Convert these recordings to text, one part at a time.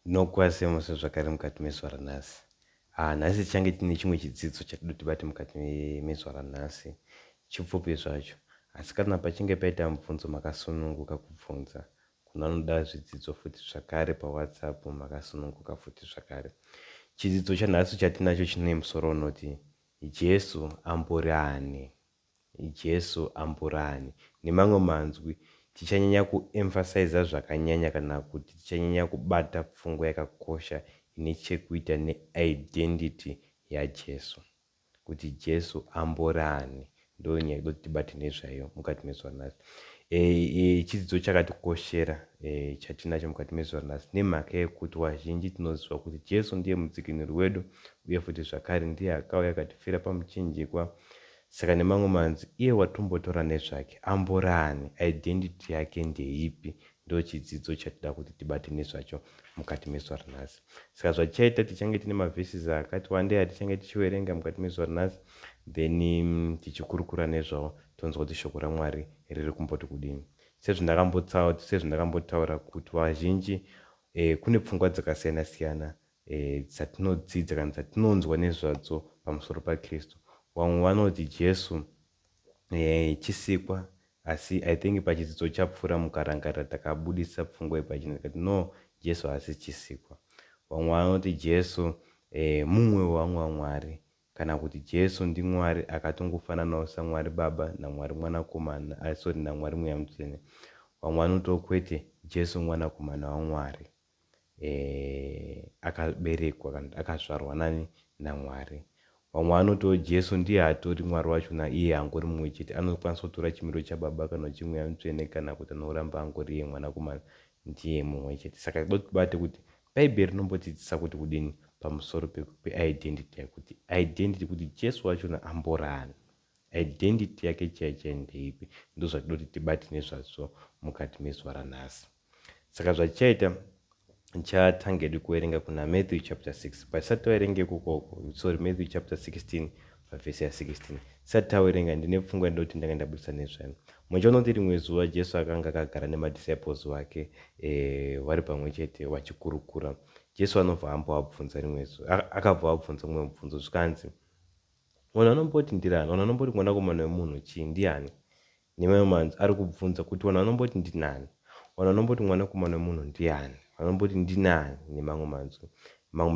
Nokwasema sezvakare mukati mezuva ranhasi. Nhasi tichange tine chimwe chidzidzo chatinoda tibate mukati mezuva ranhasi, chipfupi zvacho, asi kana pachinge paita mubvunzo makasununguka kubvunza, kuna anoda zvidzidzo futi zvakare pawhatsapp makasununguka futi zvakare. Chidzidzo chanhasi chatinacho chine musoro unoti Jesu amborani. Jesu amborani. Nemamwe manzwi tichanyanya kuemphasize zvakanyanya kana kuti tichanyanya kubata pfungwa yakakosha ine chekuita neidentity yaJesu, kuti Jesu amborani. Ndo nyaya yekudoti tibate nezvayo mukati mezuva ranhasi. Chidzidzo chakatikoshera chatinacho mukati mezuva ranhasi nemhaka yekuti wazhinji tinoziva kuti Jesu ndiye mudzikinuri wedu uye futi zvakare ndiye akauya akatifira pamuchinjikwa. Saka nemamwe manzi iye watombotora nezvake amborani, identity yake ndeipi, ndo chidzidzo chatida kuti tibate nezvacho mukati mezuva ranhasi. Saka zvachaita tichange tine mavhesis akati wandei atichange tichiverenga mukati mezuva ranhasi, then tichikurukura nezvawo tonzwa kuti shoko raMwari riri kumboti kudini. Sezvendakambotaura kuti wazhinji kune pfungwa dzakasiyana siyana dzatinodzidza kana dzatinonzwa nezvadzo pamusoro paKristu. Vamwe vanoti Jesu chisikwa, asi I think pachidzidzo chapfuura mukarangarira takabudisa pfungwa ipachina tikati no, Jesu haasi chisikwa. Vamwe vanoti Jesu mumwe wevamwe vaMwari, kana kuti Jesu ndiMwari akatongofananawo saMwari Baba naMwari Mwanakomana, naMwari Mweya Mutsvene. Vamwe vanoti kwete, Jesu mwanakomana waMwari, akaberekwa kana akazvarwa naMwari. Vamwe vanoti Jesu ndiye hatori Mwari wachona, iye angori mumwe chete, anokwanisa kutora chimiro chaBaba kana chimweya mutsvene, kana kuti anoramba angori iye mwanakomana, ndiye mumwe chete. Saka dotibate kuti Bhaibheri rinombotidzidzisa kuti kudini pamusoro peidentity yakuti identity kuti Jesu wachona amborani, identity yake chaichai ndeipi, ndo zvatidoti tibate nezvazvo mukati mezuva ranhasi. Saka zvachaita chatange kuverenga kuna Matthew chapter 6. Pasati taverenge Matthew chapter 16 pavhesi ya 16. Sati taverenga ndine pfungwa ndoti ndanga ndabudisa nezvayo. Muchaonoti rimwe zuva Jesu akanga akagara nemadisciples wake vari pamwe chete vachikurukura. Jesu anobva ambovabvunza rimwe zuva, akabva abvunza mumwe mubvunzo zvikanzi, munhu anomboti ndirani? Munhu anomboti mwanakomana wemunhu chii, ndiani? Nemamwe manzi ari kubvunza kuti munhu anomboti ndinani? Munhu anomboti mwanakomana wemunhu ndiani? Anomboti ndinani? Nemamwe manzwi. Mamwe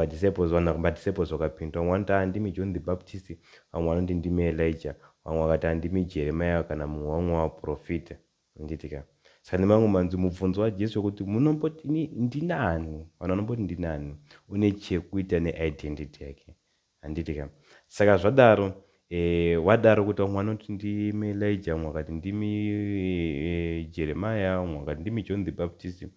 madisciples vakapindura, vamwe vanoti handimi John the Baptist, vamwe vanoti ndimi Elijah, vamwe vakati handimi Jeremiah kana mumwe wamwe waprofita. Nditika. Saka nemamwe manzwi mubvunzo waJesu wekuti munomboti ndinani? Vanhu vanomboti ndinani? Une chekuita neidentity yake. Handitika. Saka zvadaro wadaro kuti vamwe vanoti ndimi Elijah, vamwe vakati ndimi Jeremiah, vamwe vakati ndimi John the Baptist.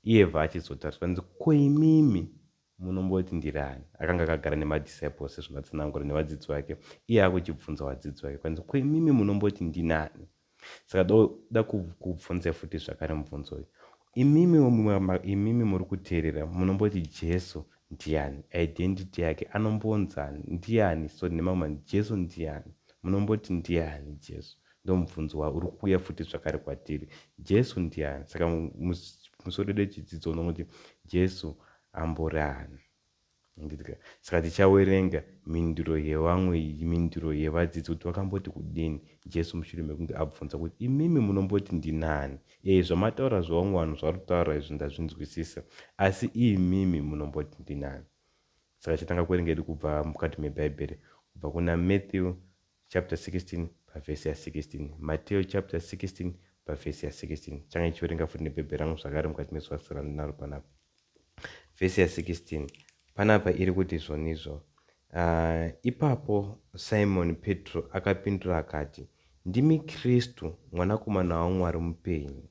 Iye vachizotariswa nzi koimimi munomboti ndirani? Akanga akagara nemadisciples sezvonatsanangura nevadzidzi vake, iye akuchibvunza vadzidzi vake kwanzi koimimi munomboti ndinani? Saka da kubvunza futi zvakare mubvunzo uyu, imimi muri kuteerera munomboti Jesu ndiani? Identity yake anombonzani? Ndiani? So nemamwe Jesu ndiani? Munomboti ndiani Jesu? Ndo mubvunzo uri kuuya futi zvakare kwatiri, Jesu ndiani? Saka musoro dechidzidzo unoti Jesu amborani. Saka tichaverenga mhinduro yevamwe, mhinduro yevadzidzi kuti vakamboti kudini Jesu mushure mekunge abvunza kuti imimi munomboti ndinani? Zvamataura zvevamwe vanhu zvarutaura izvi ndazvinzwisisa, asi imimi munomboti ndinani? Saka chatanga kuverenga iri kubva mukati mebhaibheri, kubva kuna Matthew chapter 16 pavhesi ya 16. Matthew chapter 16 pavhesi ya 16. Change chiverenga futi nebhaibheri rangu zvakare mukati mezuva randinaro panapa. Vhesi ya 16 panapa iri kuti zvonizvo, ipapo Simon Petro akapindura akati, ndimi Kristu mwanakomana waMwari mupenyu.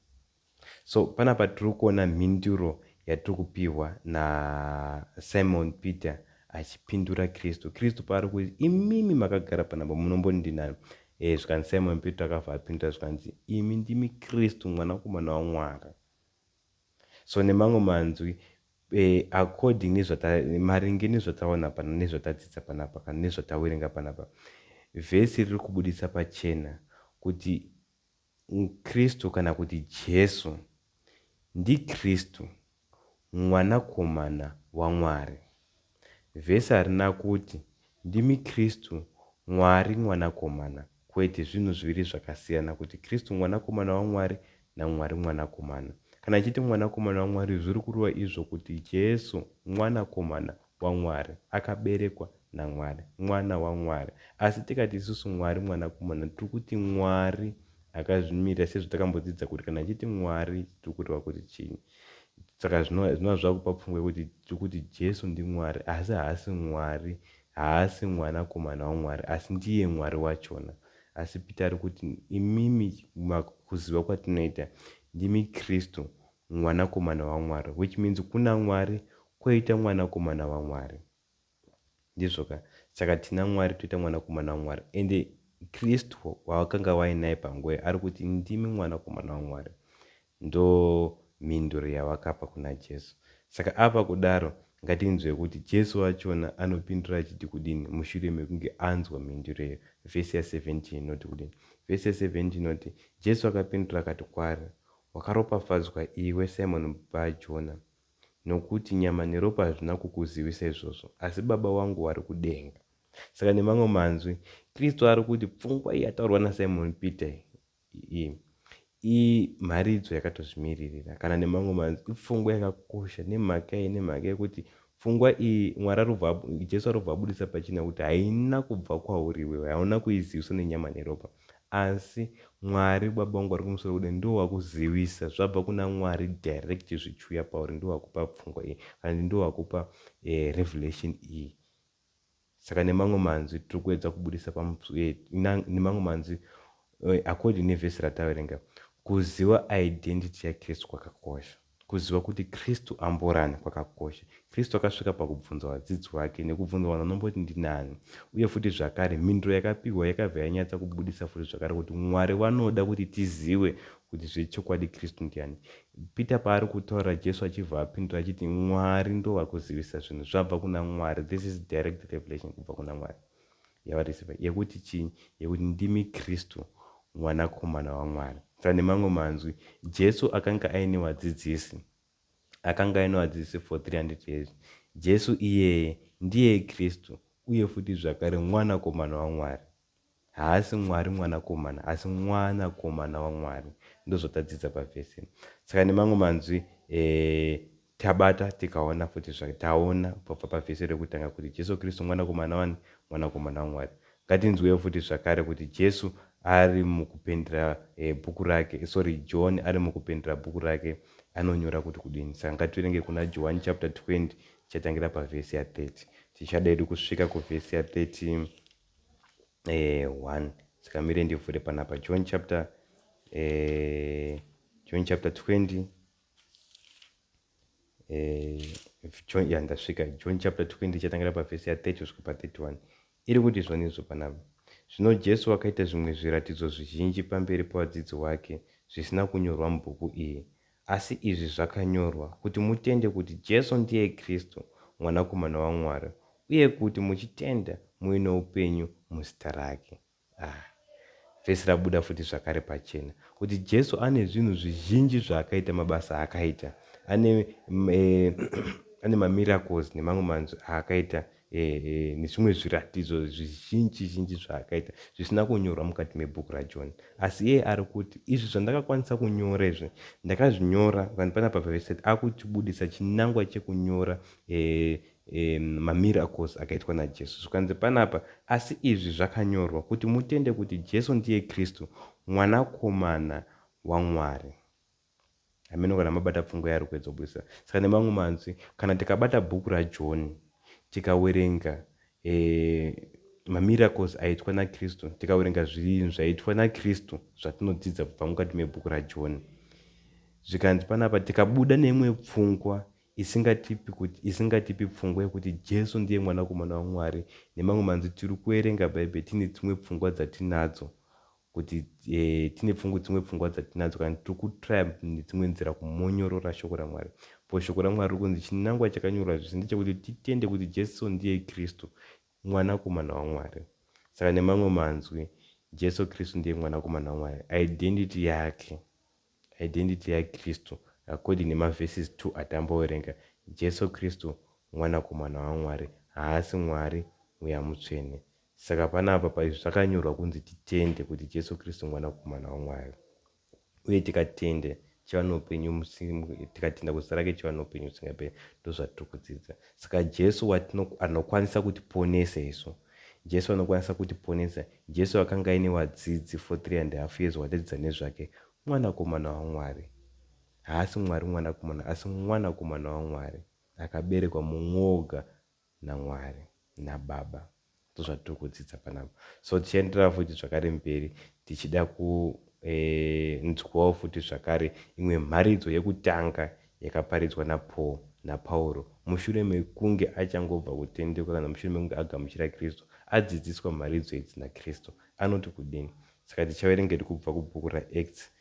So panapa tiri kuona mhinduro yatiri kupiwa naSimon Peter achipindura Kristu. Kristu paari kuti imimi makagara panapa munomboti ndinani? Zvikanzi Simon Peter akabva apindura zvikanzi imi ndimi Kristu mwanakomana waMwari. So nemamwe manzwi according maringe nezvataona pana, nezvatadzidza panapa kana nezvataverenga panapa, vhesi riri kubudisa pachena kuti Kristu kana kuti Jesu ndiKristu mwanakomana waMwari. Vhesi harina kuti ndimi Kristu Mwari mwanakomana, kwete zvinhu zviviri zvakasiyana, kuti Kristu mwanakomana waMwari naMwari mwanakomana. Kana achiti mwanakomana waMwari zviri kureva izvo kuti Jesu mwanakomana waMwari akaberekwa naMwari, mwana waMwari. Asi tikati isusu Mwari mwanakomana tiri kuti Mwari akazvimirira, sezvo takambodzidza kuti kana achiti Mwari tiri kureva kuti chinyi. Saka zvinova zvakupa pfungwa kuti tiri kuti Jesu ndiMwari, asi haasi Mwari, haasi mwanakomana waMwari, asi ndiye Mwari wachona. Asi Pita ari kuti imimi kuziva kwatinoita ndimi Kristu mwanakomana waMwari, which means kuna Mwari kwoita mwanakomana waMwari. Ndizvoka, saka tina Mwari toita mwanakomana waMwari. Ende Kristu wakanga wainaye panguva ari kuti ndimi mwanakomana waMwari. Ndo mhinduro yavakapa kuna Jesu. Saka apa kudaro ngatinzwe kuti Jesu wachona anopindura achiti kudini mushure mekunge anzwa mhinduro iyo. Vhesi ya17 inoti kudini? Vhesi ya17 inoti Jesu akapindura akati kwaari, wakaropafadzwa iwe Simoni Bha-Jona, nokuti nyama neropa hazvina kukuzivisa izvozvo, asi Baba vangu vari kudenga. Saka nemamwe manzwi Kristu ari kuti pfungwa iyi yataurwa naSimon Peter imharidzo yakatozvimiririra, kana nemamwe manzwi ipfungwa yakakosha nemhaka yekuti pfungwa iyi Jesu arobva abudisa pachina kuti haina kubva kwauri iwewe, hauna kuiziviswa nenyama neropa, asi Mwari Baba vangu ari kumusoro kudenga ndo wakuzivisa, zvabva kuna Mwari direct zvichiuya pauri, ndo wakupa pfungwa iyi kana ndo wakupa revelation iyi. Saka nemamwe manzwi tiri kuedza kubudisa nemamwe manzwi according nevhesi rataverenga, kuziva identity yaKristu kwakakosha, kuziva kuti Kristu amborani kwakakosha. Kristu akasvika pakubvunza vadzidzi vake nekubvunza vanhu vanomboti ndinani, uye futi zvakare mhinduro yakapihwa yakabva yanyatsa kubudisa futi zvakare kuti Mwari vanoda kuti tizive kuti zvechokwadi Kristu ndiani. Pita paari kutaura Jesu achibva apindura achiti Mwari ndo wakuzivisa zvinhu, zvabva kuna Mwari. This is direct revelation kubva kuna Mwari yavarisiva yekuti chinyi, yekuti ndimi Kristu mwanakomana waMwari. Saka nemamwe manzwi Jesu akanga aine vadzidzisi for 300 years. Jesu iyeye ndiye Kristu uye futi zvakare mwanakomana waMwari, haasi Mwari mwanakomana, asi mwanakomana waMwari. Ndozvotadzidza pavhesi. Saka nemamwe manzwi tabata tikaona futi taona kubva pavhesi rekutanga kuti Jesu Kristu mwanakomana waMwari. Ngatinzwewo futi zvakare kuti Jesu ari mukupendera bhuku rake, John ari mukupendera bhuku rake anonyora kuti kudini. Saka ngativerenge kuna John chapter 20 chatangira pavhesi ya30, tichada edu kusvika kuvhesi ya31. Saka mire ndivhure panapa John chapter 20 ndasvika John chapter 20 chatangira pavhesi ya30 kusvika pa31. Iri kuti zvonizvo panapa: zvino Jesu akaita zvimwe zviratidzo zvizhinji pamberi pavadzidzi vake zvisina kunyorwa mubhuku iri, asi izvi zvakanyorwa kuti mutende kuti Jesu ndiye Kristu mwanakomana waMwari, uye kuti muchitenda muve noupenyu muzita rake. Vhesi rabuda futi zvakare pachena kuti Jesu ane zvinhu zvizhinji zvaakaita, mabasa akaita, ane mamiracles nemamwe manzwi aakaita, nezvimwe zviratidzo zvizhinji zvaakaita zvisina kunyorwa mukati mebhuku raJohn. Asi iye ari kuti izvi zvandakakwanisa kunyora izvi ndakazvinyora panapa pavhesi akutibudisa chinangwa chekunyora mamiracles akaitwa naJesu. Zvikanzi panapa, asi izvi zvakanyorwa kuti mutende kuti Jesu ndiye Kristu mwanakomana waMwari. Ameno, kana mabata pfungwa yari kuedza kubudisa. Saka nemamwe manzwi, kana tikabata bhuku raJohn tikawerenga mamiracles aitwa naKristu, tikawerenga zvinhu zvaitwa naKristu zvatinodzidza kubva mukati mebhuku raJohn, zvikanzi panapa tikabuda neimwe pfungwa isingatipi pfungwa yekuti Jesu ndiye mwanakomana waMwari, nemamwe manzwi tiri kuerenga Bhaibheri tine dzimwe pfungwa dzatinadzo, kuti tine dzimwe pfungwa dzatinadzo kana tiri kutraya nedzimwe nzira kumonyorora shoko raMwari. Po shoko raMwari riri kunzi chinangwa chakanyorwa zvisi ndechekuti titende kuti Jesu ndiye Kristu mwanakomana waMwari. Saka nemamwe manzwi Jesu Kristu ndiye mwanakomana waMwari. Identity yaKristu according nemavhesis 2 atamboverenga, Jesu Kristu mwanakomana waMwari, haasi Mwari mweya mutsvene. Saka panapa paizvi zvakanyorwa kunzi titende kuti Jesu Kristu mwanakomana waMwari, uye tikatende chiva noupenyu, tikatenda kuzita rake chiva noupenyu husingaperi. Ndozvatiri kudzidza. Saka Jesu anokwanisa kutiponesa isu, Jesu anokwanisa kutiponesa. Jesu akanga aine wadzidzi for 3.5 years watadzidza nezvake, mwanakomana waMwari, haasi Mwari mwanakomana, asi mwanakomana waMwari, akaberekwa mumwoga naMwari naBaba. Ndozvatiri kudzidza panapa. So tichienderera futi zvakare mberi, tichida kunzwawo futi zvakare imwe mharidzo yekutanga yakaparidzwa naPauro mushure mekunge achangobva kutendeuka, kana mushure mekunge agamuchira Kristu, adzidziswa mharidzo idzi naKristu, anoti kudini. Saka tichaverengeri kubva kubhuku raActs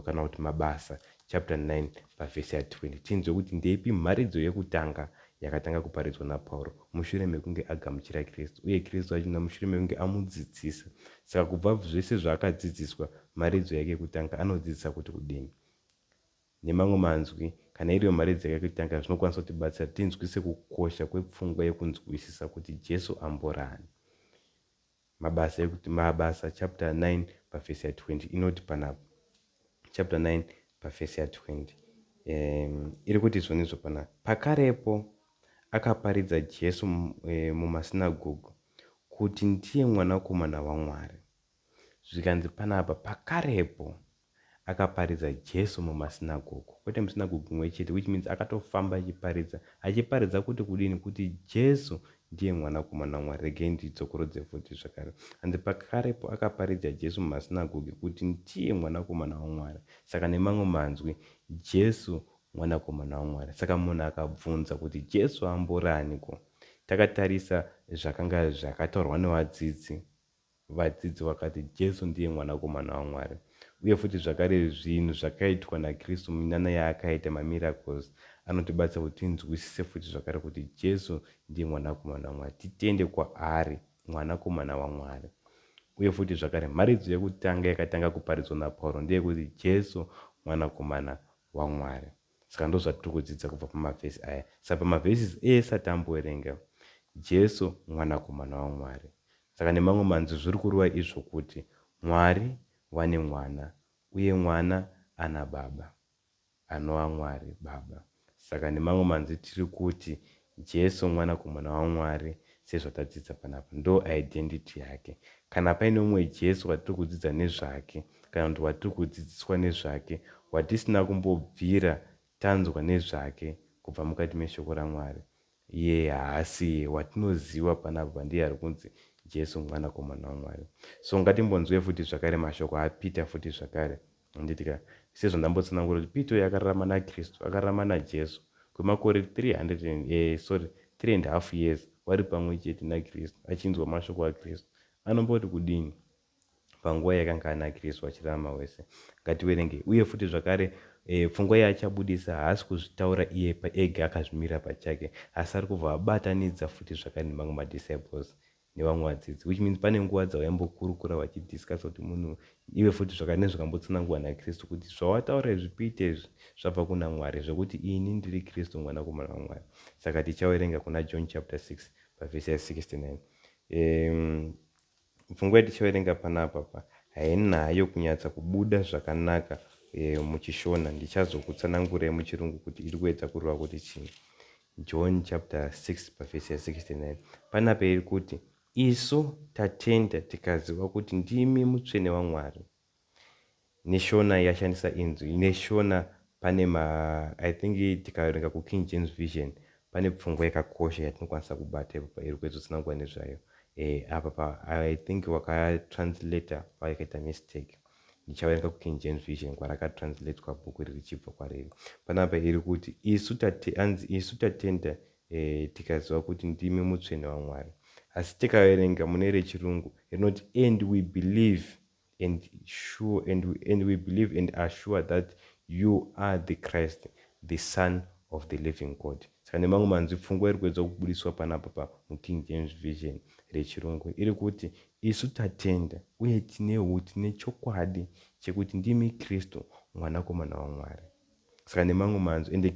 kana kuti Mabasa chapter 9 pavhesi ya20. Tinzwe kuti ndeipi mharidzo yekutanga yakatanga kuparidzwa naPauro mushure mekunge agamuchira Kristu, uye Kristu achinda mushure mekunge amudzidzisa. Saka kubva zvese zvaakadzidziswa, mharidzo yake yekutanga anodzidzisa kuti kudini. Nemamwe manzwi, kana iriyo mharidzo yake yekutanga, zvinokwanisa kutibatsira tinzwise kukosha kwepfungwa yekunzwisisa kuti Jesu amborani. Mabasa chapter 9 pavhesi ya20 inoti panapa, chapter 9 pavhesi ya20 iri kuti zvonizvo panapa: pakarepo akaparidza Jesu mumasinagoge kuti ndiye mwanakomana waMwari. Zvikanzi panapa pakarepo akaparidza Jesu mumasinagoge, kwete musinagoge mwe chete, which means akatofamba achiparidza kuti kudini, kuti Jesu ndiye mwanakomana waMwari. Regei ndidzokorodze futi zvakare, hanzi pakarepo akaparidza Jesu mumasinagoge kuti ndiye mwanakomana waMwari. Saka nemamwe manzwi, Jesu mwanakomana waMwari. Saka munhu akabvunza kuti Jesu amboraniko, takatarisa zvakanga zvakataurwa nevadzidzi vakati Jesu ndiye mwanakomana waMwari. Uye futi zvakare zvinhu zvakaitwa naKristu, minana yaakaita, mamiracles, anotibatsira kuti tinzwisise futi zvakare kuti Jesu ndiye mwanakomana waMwari, titende kwaari, mwanakomana waMwari. Uye futi zvakare mharidzo yekutanga yakatanga kuparidzwa naPauro ndeyekuti Jesu mwanakomana waMwari. Saka ndozvatiri kudzidza kubva pamavhesi aya. Saka pamavhesi ese atamboerenga, Jesu mwanakomana waMwari. Saka nemamwe manzwi zviri kureva izvo kuti Mwari wane mwana, uye mwana ana baba, anova Mwari Baba. Saka nemamwe manzwi tiri kuti Jesu mwanakomana waMwari, sezvatadzidza panapa, ndo identity yake. Kana paine mumwe Jesu watiri kudzidza nezvake, kana kuti watiri kudzidziswa nezvake, watisina kumbobvira tanzwa nezvake kubva mukati meshoko raMwari, iye haasi watinoziva panapa ndiye ari kunzi Jesu mwanakomana waMwari. So ngatimbonzwe futi zvakare mashoko aPeter futi zvakare. Nditika sezvo ndambotsanangura kuti Peter akararama naKristu, akararama naJesu kwemakore 3.5 years wari pamwe chete naKristu, achinzwa mashoko aKristu. Anomboti kudini panguva yakanga ana Kristu achirarama wese? Ngativerenge. Uye futi zvakare pfungwa yaachabudisa haasi kuzvitaura iye ega akazvimira pachake, asi ari kubva abatanidza futi zvakare nemamwe madisciples nevamwe vadzidzi, which means pane nguva dzavayambokurukura vachidiscuss kuti munhu iwe futi zvakare nezvakambotsanangurwa naKristu kuti zvawataura izvi Peter izvi zvabva kuna Mwari, zvekuti ini ndiri Kristu mwanakomana waMwari. Saka tichaverenga kuna John chapter 6 pavhesi ya69. Pfungwa yatichaverenga panapa hainayo kunyatsa kubuda zvakanaka muchishona. Ndichazokutsanangurai muchirungu kuti iri kuedza kureva kuti chii. John chapter 6 pavhesi ya69 panapa iri kuti isu tatenda tikaziva kuti ndimi mutsvene waMwari. Neshona yashandisa inzwi neshona pane I think tikaverenga kuKing James Version pane pfungwa yakakosha yatinokwanisa kubata ipa iri kuedzotsanangura nezvayo. Apa I think wakatranslata payakaita mistake. Ndichaverenga kuKing James Version kwarakatranslatewa bhuku riri richibva kwariri. Panapa iri kuti isu tatenda tikaziva kuti ndimi mutsvene waMwari. Asi tikaverenga mune rechirungu rinoti and we believe and are sure that you are the Christ, the Son of the living God. Saka nemamwe manzwi pfungwa iri kuedza kubudiswa panapa muKing James Version rechirungu iri kuti isu tatenda uye tine chokwadi chekuti ndimi Kristu mwanakomana waMwari. saka nemamwe manzwi ende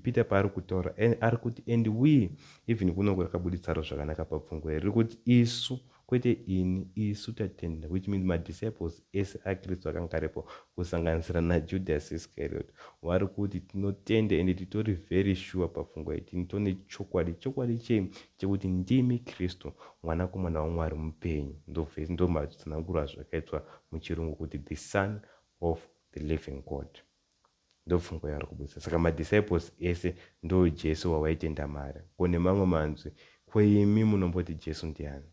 Peter paari kutaura ari kuti and we even kunongo rakabuditsaro zvakanaka papfungwa riri kuti isu kwete ini isu tatenda, which means madisciples ese akristu akanga aripo kusanganisira naJudas Iscariot vari kuti tinotenda ende titori very sure papfungwa iti tine chokwadi chekuti ndimi Kristu mwanakomana waMwari mupenyu. Ndo matsanangurwa zvakaitwa muchirungu kuti the son of the living God. Ndopfungwa yari kubudisa. Saka madisciples ese ndo Jesu wawaitenda mari. Kone mamwe manzwi kweimi munomboti Jesu ndiani?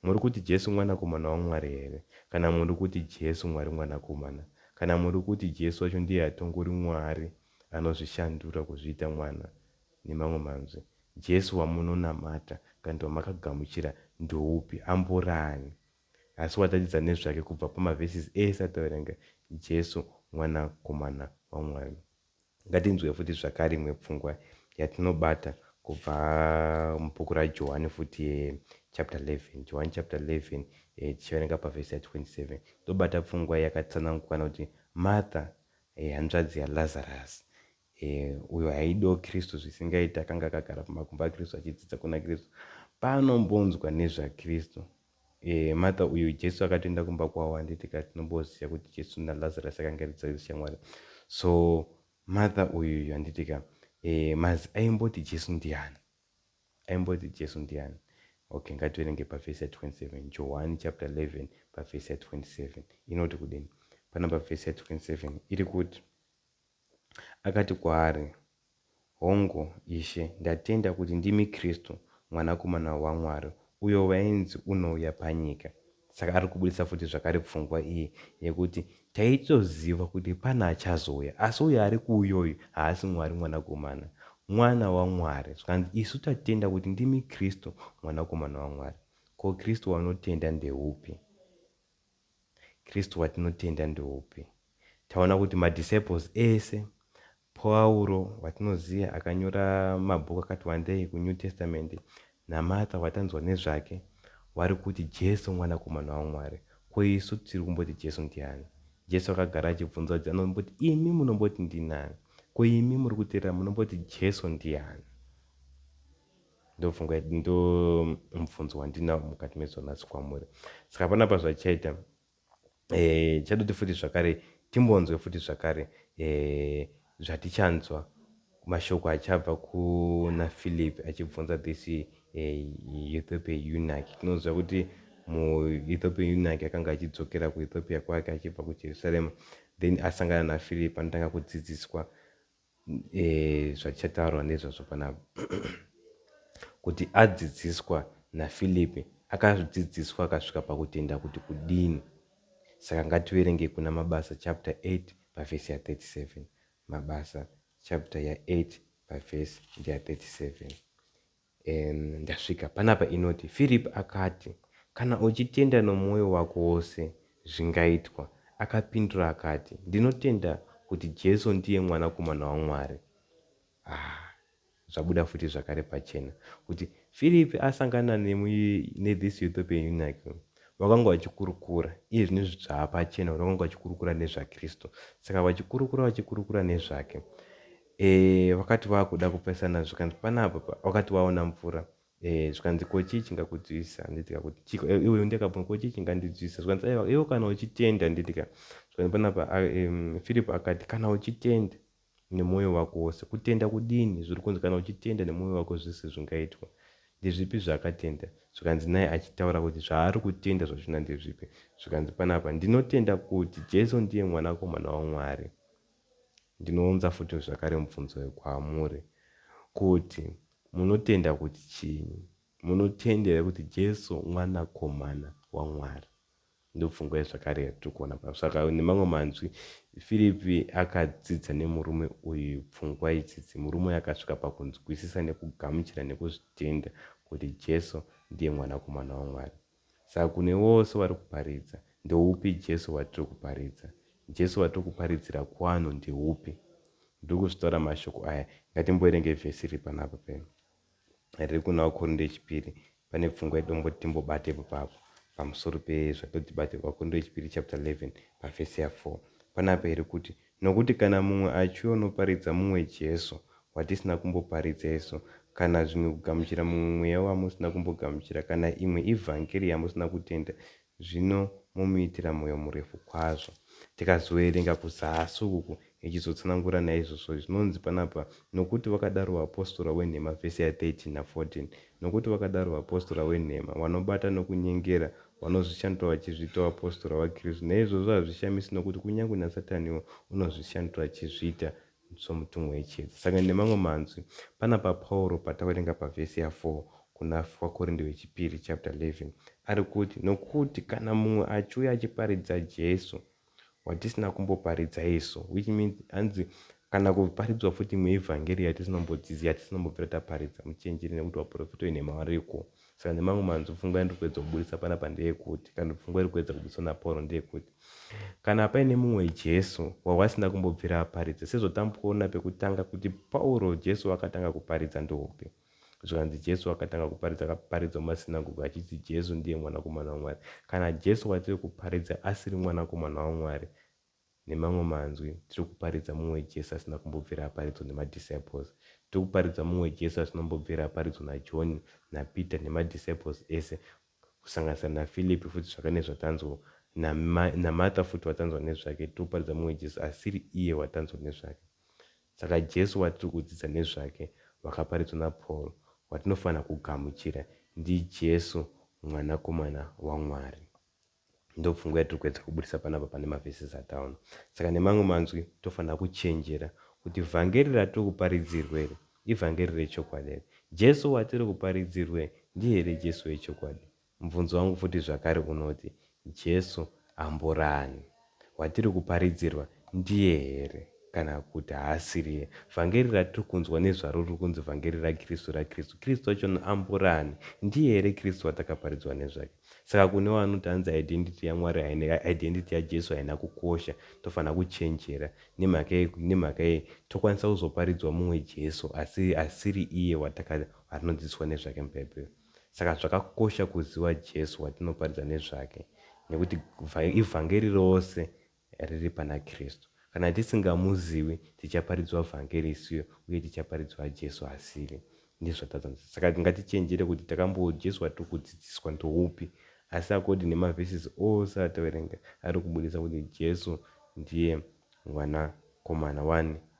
Muri kuti Jesu mwanakomana waMwari here? Kana muri kuti Jesu Mwari mwanakomana? Kana muri kuti Jesu wacho ndiye atongori Mwari anozvishandura kuzviita mwana? Nemamwe manzwi Jesu wamunonamata kana kuti wamakagamuchira ndoupi? Amborani? Asi watatidza nezvake kubva pamavhesis ese ataverenga, Jesu mwanakomana waMwari. Ngatinzwe futi zvakare imwe pfungwa yatinobata kubva mubhuku raJohani futi chapter 11. John chapter 11 tichiverenga pavhesi ya27 tobata pfungwa yakatsanangukana kuti Martha hanzvadzi yaLazarus uyo haidiwo Kristu zvisingaita, akanga akagara pamakumbo aKristu achidzidza kuna Kristu, panombonzwa nezvaKristu. Martha uyu Jesu akatoenda kumba kwawo, handiti tinombosiya kuti Jesu naLazarus akanga ari shamwari. So Martha uyu handitika mazi aimboti Jesu ndiani? Aimboti Jesu ndiani? Okay, ngativerenge pavhesi ya27. John chapter 11 pavhesi ya27 inoti kudini? Pana pavhesi ya27 iri kuti akati kwaari, hongu Ishe, ndatenda kuti ndimi Kristu mwanakomana waMwari uyo wainzi unouya panyika. Saka ari kubudisa futi zvakare pfungwa iyi yekuti taitoziva kuti pana achazouya, asi uyo ari kuuyoyu haasi Mwari mwanakomana, mwana waMwari. Zvakanzi isu tatenda kuti ndimi Kristu mwanakomana waMwari. Ko Kristu wanotenda ndeupi? Kristu watinotenda ndeupi? Taona kuti madisciples ese, Pauro watinoziva akanyora mabhuku akati wandei kuNew Testament, naMartha watanzwa nezvake, vari kuti Jesu mwanakomana waMwari. Ko isu tiri kumboti Jesu ndiani? Jesu akagara achibvunza kuti anomboti imi munomboti ndinani? Ko imi muri kuteerera munomboti Jesu ndiani? Ndopfungwa ndo mubvunzo wandinawo mukati mezonatsi kwamuri. Saka panapa zvachaita chadoti futi zvakare timbonzwe futi zvakare zvatichanzwa mashoko achabva kuna Philip achibvunza this Ethiopian eunuch. Tinoziva kuti muEthiopian eunuch akanga achidzokera kuEthiopia kwake achibva kuJerusarema, then asangana naPhilip anotanga kudzidziswa zvatichataurwa nezvazvo panapa. Kuti adzidziswa naPhilip akadzidziswa akasvika pakutenda kuti kudini. Saka ngativerenge kuna Mabasa chapter 8 pavhesi ya37. Mabasa chapter ya8 pavhesi ya37. Ndasvika panapa inoti, Philip akati, kana uchitenda nomwoyo wako wose zvingaitwa. Akapindura akati, ndinotenda kuti Jesu ndiye mwanakomana waMwari. Zvabuda futi zvakare pachena kuti Philip asangana nethis Ethiopian eunuch, vakanga vachikurukura iye zvine zvapachena, vakanga vachikurukura nezvaKristu. Saka vachikurukura nezvake, vakati vakuda kupesana, zvikanzi panapa vakati vaona mvura, zvikanzi ko chii chingakudzivisa? Nditika kuti iwe ndakabvunza ko chii chingandidzivisa? Zvikanzi aiwa iwe kana uchitenda, nditika. Zvikanzi panapa Philip akati kana uchitenda nemwoyo wako wose. Kutenda kudini? Zviri kunzi kana uchitenda nemwoyo wako zvese zvingaitwa. Ndezvipi zvakatenda? Zvikanzi naye achitaura kuti zvaari kutenda zvachona ndezvipi. Zvikanzi panapa, ndinotenda kuti Jesu ndiye mwanakomana waMwari. Ndinounza futi zvakare mubvunzo kwamuri kuti munotenda kuti chii? Munotendera kuti Jesu mwanakomana waMwari? Ndopfungwa yezvakare yatiri kuona pa. Saka nemamwe manzwi Philip akadzidza nemurume uyu pfungwa idzidzi, murume akasvika pakunzwisisa nekugamuchira nekuzvitenda kuti Jesu ndiye mwanakomana waMwari. Saka kune vose vari kuparidza, ndeupi Jesu watiri kuparidza? Jesu watiri kuparidzira kwano ndeupi? Ndiri kuzvitaura mashoko aya. Ngatimboerenge vhesi iri panapa riri kuna Vakorinde chipiri. Pane pfungwa yedomboti timbobate papo pamusoro pezvatotibate Vakorinde chipiri chapter 11 pavhesi ya4. Panapa iri kuti Nokuti kana mumwe achiuya unoparidza mumwe Jesu watisina kumboparidza isu, kana zvimwe kugamuchira mumwe mweya wamusina kumbogamuchira, kana imwe ivhangeri yamusina kutenda, zvino mumuitira mwoyo murefu kwazvo. Tikazoverenga kuzasi uku ichizotsanangura naizvozvo zvinonzi panapa, nokuti vakadaro vapostora wenhema, vhesi ya 13 na14. Nokuti vakadaro vapostora wenhema vanobata nokunyengera, vanozvishandura vachizviita vapostora vaKristu. Naizvozvo hazvishamisi, nokuti kunyange naSataniwo unozvishandura achizviita somutumwa wechiedza. Saka nemamwe manzwi panapa Pauro pataverenga pavhesi ya4 kuna vaKorinde vechipiri chapter 11 ari kuti, nokuti kana mumwe achiuya achiparidza Jesu watisina kumboparidza isu, which means hanzi kana kuparidzwa futi muevhangeri yatisinambodziziva, yatisinombombira taparidza muchenjeri, nekuti vaprofita wenhema variko. Saka nemamwe manzwi pfungwa yandiri kuedza kubudisa panapa ndeyekuti, kana pfungwa iri kuedza kubudiswa naPauro ndeyekuti, kana paine mumwe Jesu wawasina kumbobvira aparidza, sezvo tamboona pekutanga kuti Pauro Jesu akatanga kuparidza ndoupi. Zvikanzi Jesu akatanga kuparidza, akaparidzwa mumasinagoge achiti Jesu ndiye mwanakomana waMwari. Kana Jesu watiri kuparidza asiri mwanakomana waMwari, nemamwe manzwi tiri kuparidza mumwe Jesu asina kumbobvira aparidzwa nemadisciples. Tiri kuparidza mumwe Jesu asina kumbobvira aparidzwa naJohn naPeter nemadisciples ese, kusanganisira naFilipi futi zvakare nezvatanzwa, naMartha futi watanzwa nezvake. Tiri kuparidza mumwe Jesu asiri iye watanzwa nezvake. Saka Jesu watiri kudzidza nezvake wakaparidzwa naPauro, watinofanira kugamuchira ndiJesu mwanakomana waMwari. Ndopfungwa yatiri kuedza kubudisa panapa pane mavhesi ataona. Saka nemamwe manzwi tofanira kuchenjera kuti vhangeri ratiri kuparidzirwe ivhangeri rechokwadi. Jesu watiri kuparidzirwe ndiye here Jesu wechokwadi? Mubvunzo wangu futi zvakare unoti, Jesu amborani watiri kuparidzirwa ndiye here kana kuti haasiriye? Vhangeri ratiri kunzwa nezvaro riri kunzi vhangeri raKristu, Kristu wacho amborani? Ndiye here Kristu watakaparidzwa nezvake? Saka kune vanoti hanzi identity yaMwari haina, identity yaJesu haina kukosha, tofanira kuchenjera. Nemhaka iyi tokwanisa kuzoparidzwa mumwe Jesu asiri iye watinodzidziswa nezvake mubhaibheri. Saka zvakakosha kuziva Jesu watinoparidza nezvake, nekuti ivhangeri rose riri pana Kristu. Kana tisingamuzivi tichaparidzwa vhangeri isiyo, uye tichaparidzwa Jesu asiri. Ndizvo tadzanzi. Saka ngatichenjere kuti Jesu watiri kudzidziswa ndoupi, asi akodi nemavhesi ose ataverenga ari kubudisa kuti Jesu ndiye mwanakomana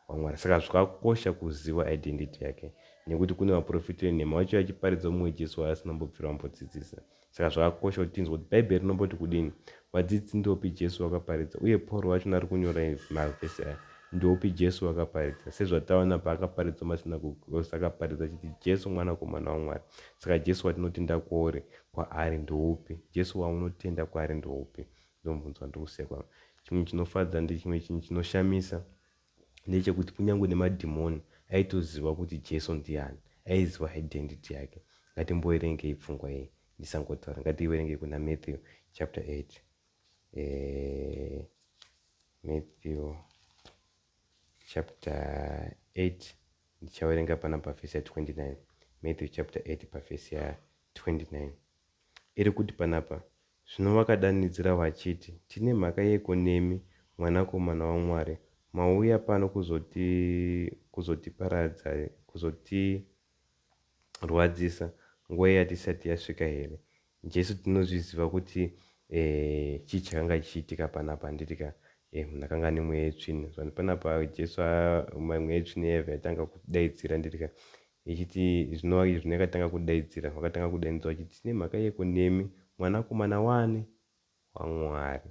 waMwari. Saka zvakakosha kuziva identity yake, nekuti kune vaprofita venhema vacho vachiparidza mumwe Jesu waasina mbobvira vambodzidzisa. Saka zvakakosha kuti tinzwe kuti bhaibheri rinomboti kudini, vadzidzi ndopi Jesu wakaparidza, uye Pauro vacho ari kunyora mavhesi aya ndopi Jesu wakaparidza. Sezvataona paakaparidza masinagoge ose akaparidza achiti Jesu mwanakomana waMwari. Saka Jesu watinotenda kwaari ndoupi? Jesu waunotenda kwaari ndoupi? Ndomubvunzo wandiri kusekwa. Chimwe chinofadza ndechimwe chinoshamisa ndechekuti kunyange nemadhimoni aitoziva kuti Jesu ndiani, aiziva identity yake. Ngatimboerengei pfungwa iyi ndisangotaura. Ngativerenge kuna Matthew chapter 8. Matthew chapter 8 ndichaverenga pana pavhesi ya29. Matthew chapter 8 pavhesi ya29 iri kuti panapa, zvino vakadanidzira vachiti, tine mhaka yeko nemi, mwanakomana waMwari? Mauya pano kuzotiparadza, kuzotirwadzisa nguva yatisati yasvika here? Jesu tinozviziva kuti chii chakanga chichiitika panapa. Handitika munhu akanga ane mweya yetsvina. Zvani panapa Jesu mweya yetsvina yabva yatanga kudaidzira, nditika ichiti zvino yakatanga kudaidzira, wakatanga kudaidzira wachiti, tine mhaka yeko nemi, mwanakomana waMwari.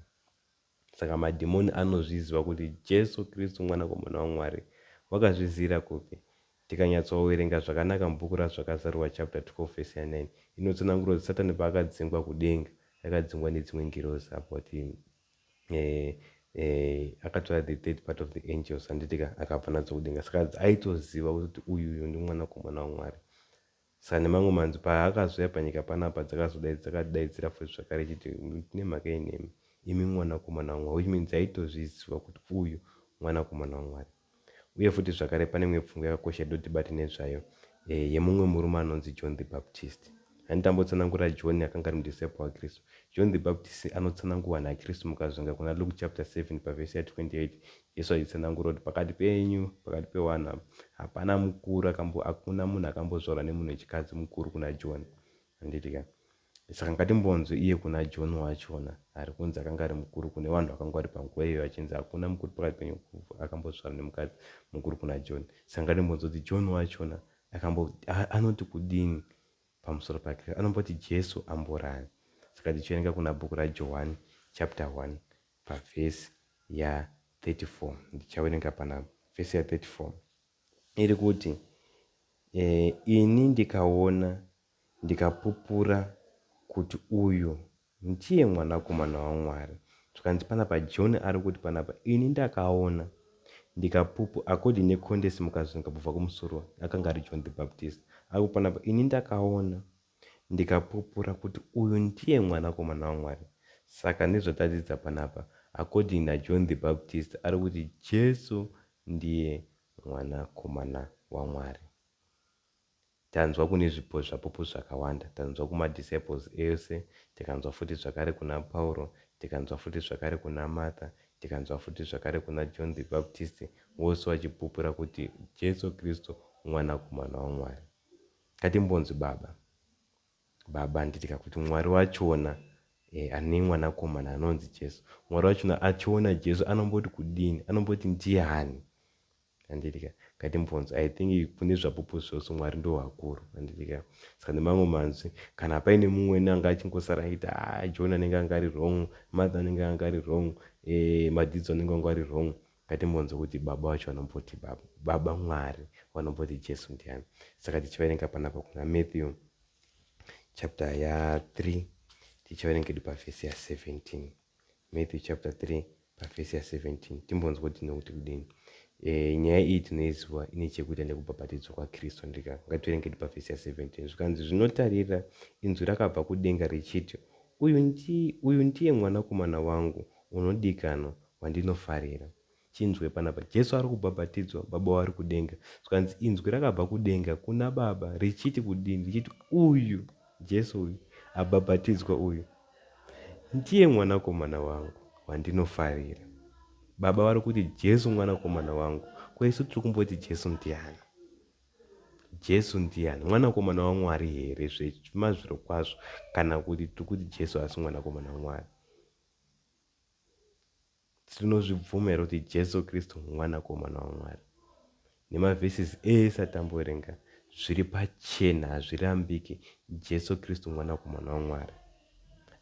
Saka madhimoni anozviziva kuti Jesu Kristu mwanakomana waMwari. Wakazvizira kupi? Tikanyatsoverenga zvakanaka mubhuku razvakazarurwa chapter 12 vhesi ya9 inotsanangura kuti Satani paakadzingwa kudenga akadzingwa nedzimwe ngirozi, about akatora the third part of the angels, handitika akabva nadzo kudenga. Saka aitoziva kuti uyu ndi mwanakomana waMwari. Saka nemamwe manzwi paakazouya panyika panapa dzakadaidzira futi zvakare chiti, tine mhaka yenemi, imi mwanakomana waMwari, which means aitozviziva kuti uyu mwanakomana waMwari. Uye futi zvakare pane imwe pfungwa yakakosha yatoti bate nezvayo, yemumwe murume anonzi John the Baptist. Nganditambotsanangura John akanga ari mudisciple waKristu. John the Baptist anotsanangurwa naKristu mukazonga kuna Luke chapter 7 pavhesi ya 28. Jesu achitsanangura kuti pakati penyu, pakati pevanhu hapana mukuru hakuna munhu akambozvarwa nemunhu wechikadzi mukuru kuna John. Handitika. Saka ngatimbonzwe iye kuna John wachona ari kunzi akanga ari mukuru kune vanhu vakanga vari panguva iyoyo achinzi hakuna mukuru pakati penyu akambozvarwa nemukadzi mukuru kuna John. Saka ngatimbonzwe kuti John wachona anoti kudini pamusoro pake, anomboti Jesu amborani. Saka tichiverenga kuna bhuku raJohani chapter 1 pavhesi ya 34. Ndichaverenga pana vhesi ya 34 iri kuti ini ndikaona ndikapupura kuti uyu ndiye mwanakomana waMwari. Zvikanzi panapa John ari kuti panapa ini ndakaona according nekondesi mukazonga kubva kumusoro akanga ari John the Baptist. Ari panapa ini ndakaona ndikapupura kuti uyu ndiye mwanakomana waMwari. Saka nezvatadzidza panapa according naJohn the Baptist ari kuti Jesu ndiye mwanakomana waMwari. Tanzwa kune zvipo zvapopo zvakawanda, tanzwa kumadisciples ese, tikanzwa futi zvakare kuna Pauro, tikanzwa futi zvakare kuna Martha, tikanzwa futi zvakare kuna John the Baptist, vose vachipupura kuti Jesu Kristu mwanakomana waMwari. Ngatimbonzwe baba nditika kuti Mwari wachona ane mwanakomana anonzi Jesu. Mwari wachona achiona Jesu anomboti kudini, anomboti ndiani. Handitika. Ngatimbonzwe, I think kune zvapopo zvose Mwari ndo wakuru. Handitika. Saka nemamwe manzwi kana paine mumwe anga achingosara aita John anenge anga ari wrong, Martha anenge anga ari wrong, madzidzo anenge anga ari wrong, ngatimbonzwe kuti baba wacho anomboti baba Mwari wanomboti Jesu ndiani. Saka tichiverenga panapa kuna Matthew chapter ya 3 tichiverenga pavhesi ya 17. Matthew chapter 3 pavhesi ya 17. Timbonzwe kuti nekuti kudini. Nyaya iyi tinoiziva ine chekuita nekubhabhatidzwa kwaKristu. Ngativerenge pavhesi ya 17. Zvikanzi zvinotarira inzwi rakabva kudenga richiti, uyu ndiye mwanakomana wangu unodikanwa wandinofarira. Chinzwe panapa Jesu ari kubhabhatidzwa, baba vari kudenga. Zvikanzi inzwi rakabva kudenga kuna baba richiti kudini, richiti uyu Jesu uyu abhabhatidzwa uyu ndiye mwanakomana wangu wandinofarira. Baba vari kuti Jesu mwanakomana wangu. Kwaisu tiri kumboti Jesu ndiani? Jesu ndiani? Mwanakomana waMwari here zvemazviro kwazvo, kana kuti tiri kuti Jesu asi mwanakomana waMwari? Tinozvibvumira kuti Jesu Kristu mwanakomana waMwari. Nemavhesisi ese atamboverenga zviri pachena, hazvirambiki. Jesu Kristu mwanakomana waMwari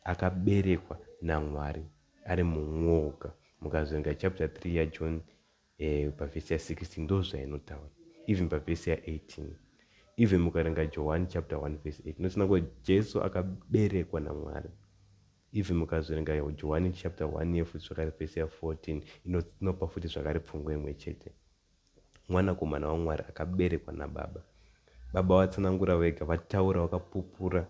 akaberekwa naMwari ari mumwoga. Mukazoverenga chapter 3 yaJohn pavhesi ya 16 ndo zvainotaura, even pavhesi ya 18, even mukaverenga John chapter 1 verse 8 inotina kuti Jesu akaberekwa naMwari. Even mukazoverenga John chapter 1 yefuti zvakare vhesi ya 14 inopa futi zvakare pfungwa imwe chete. Mwanakomana waMwari akaberekwa nababa. Baba vatsanangura vega, vataura vakapupura.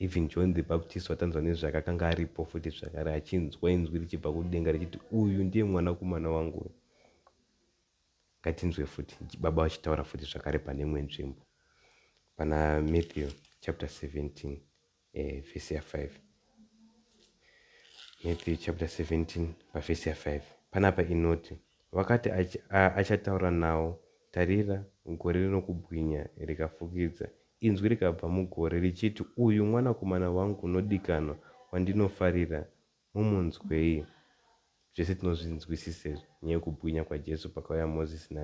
Even John the Baptist watanzwa nezvake akanga aripo futi zvakare achinzwa inzwi richibva kudenga richiti uyu ndiye mwanakomana wangu. Ngatinzwe futi baba vachitaura futi zvakare pane imwe nzvimbo pana Matthew chapter 17 vhesi ya 5. Matthew chapter 17 pavhesi ya 5 panapa inoti, vakati achataura nawo, tarira gore rinokubwinya rikafukidza, inzwi rikabva mugore richiti, uyu mwanakomana wangu unodikanwa wandinofarira, mumunzwei. Zvese tinozvinzwisisa nyaya yekubwinya kwaJesu pakauya Mozisi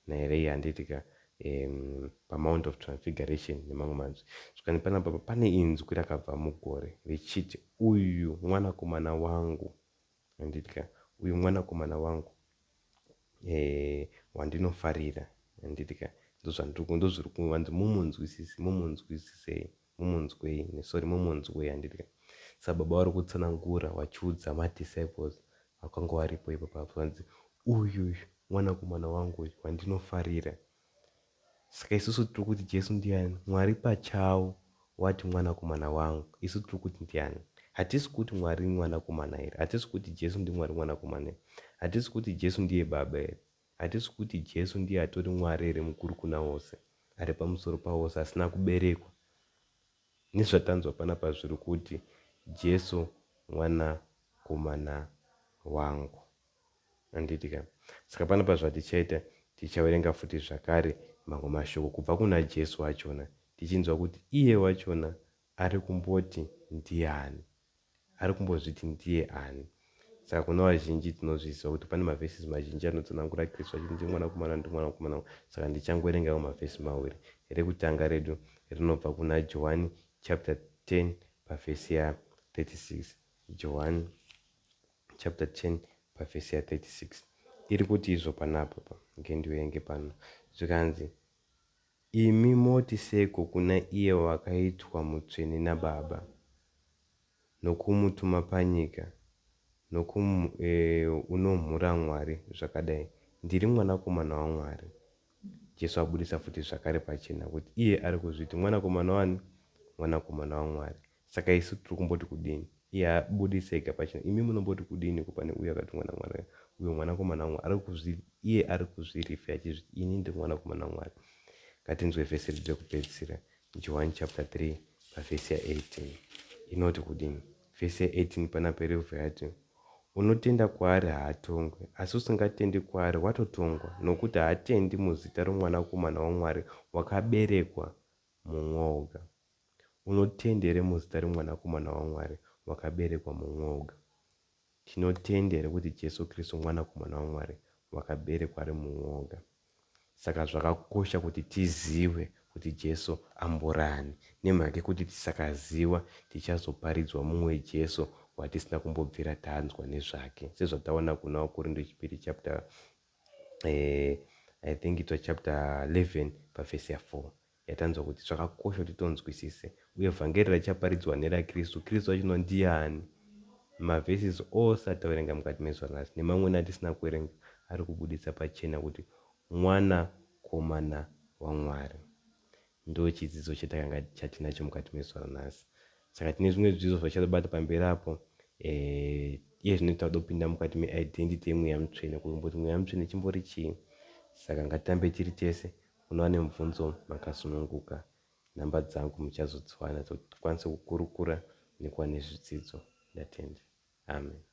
naEreya handitika paMount of Transfiguration nemamwe manzwi. Zvikani panapa pane inzwi rakabva mugore richiti, uyu mwanakomana wangu handitika, uyu mwanakomana wangu wandinofarira handitika. Ndozviri kuvanzi mumunzwei handitika. Saka baba vari kutsanangura vachiudza madisciples vakanga varipo ipapo vanzi uyu mwanakomana wangu wandinofarira. Saka isusu tiri kuti Jesu ndiani? Mwari pachawo wati mwanakomana wangu. Isu tiri kuti ndiani? Hatisi kuti Mwari mwanakomana here, hatisi kuti Jesu ndi Mwari mwanakomana here, hatisi kuti Jesu ndiye baba here, hatisi kuti Jesu ndiye atori Mwari here mukuru kuna wose, ari pamusoro pawose, asina kuberekwa. nezvatanzwa panapa zviri kuti Jesu mwanakomana wangu. Handitika. Saka panapa zvatichaita tichaverenga futi zvakare mamwe mashoko kubva kuna Jesu wachona, tichinzwa kuti iye wachona ari kumboti ndiani, ari kumbozviti ndiye ani. Saka kuna vazhinji tinozviziva kuti pane mavhesisi mazhinji anotsanangura Kristu achiti ndiye mwanakomana, ndiye mwanakomana. Saka ndichangoverengawo mavhesi maviri. Rekutanga redu rinobva kuna Johani chapter 10 pavhesi ya 36. Johani chapter 10 pavhesi ya 36 iri kuti izvo panapa ngendiverenge pano. Zvikanzi, imi moti seko kuna iye wakaitwa mutsvene naBaba nokumutuma panyika unomhura Mwari zvakadai, ndiri mwanakomana waMwari. Jesu abudisa futi zvakare pachena kuti iye ari kuzviti mwanakomana wani, mwanakomana waMwari. Saka isu tiri kumboti kudini? Iye abudisa ega pachena. Imi munomboti kudini kupane uye akatumwa naMwari, uyo mwanakomana waMwari? Iye ari kuzvirifa achizviti ini ndiri mwanakomana waMwari. Ngatinzwe vhesi riri rekupedzisira, Johani chapter 3 pavhesi ya 18 inoti kudini? Vhesi ya 18 panapa iribva yati, unotenda kwaari haatongwe, asi usingatendi kwaari watotongwa, nokuti haatendi muzita romwanakomana waMwari wakaberekwa mumwoga. Unotendere muzita romwanakomana waMwari wakaberekwa mumwoga? Tinotendere kuti Jesu Kristu mwanakomana waMwari wakaberekwa ari mumwoga. Saka zvakakosha kuti tizive kuti Jesu amborani, nemhaka yekuti tisakaziva tichazoparidzwa mumwe Jesu watisina kumbobvira tanzwa nezvake, sezvataona kuna Korinto chipiri chapter I think it was chapter 11 pavhesi ya 4 yatanzwa kuti zvakakosha kuti tonzwisise, uye vhangeri rachaparidzwa neraKristu. Kristu wachino ndiani? Mavhesisi ose ataverenga mukati mezuva ranhasi nemamwe atisina kuverenga ari kubudisa pachena kuti mwanakomana waMwari. Ndo chidzidzo chatinacho mukati mezuva ranhasi. Saka tine zvimwe zvidzidzo zvachatobata pamberi apo. Iye zvinoita kuda kupinda mukati meidentity yemweya mutsvene, kumboti mweya mutsvene chimbori chii. Saka ngatitambe tiri tese. Unowa nemubvunzo makasununguka, nhamba dzangu muchazodziwana kuti tikwanise kukurukura nekuva nezvidzidzo. Ndatenda. Amen.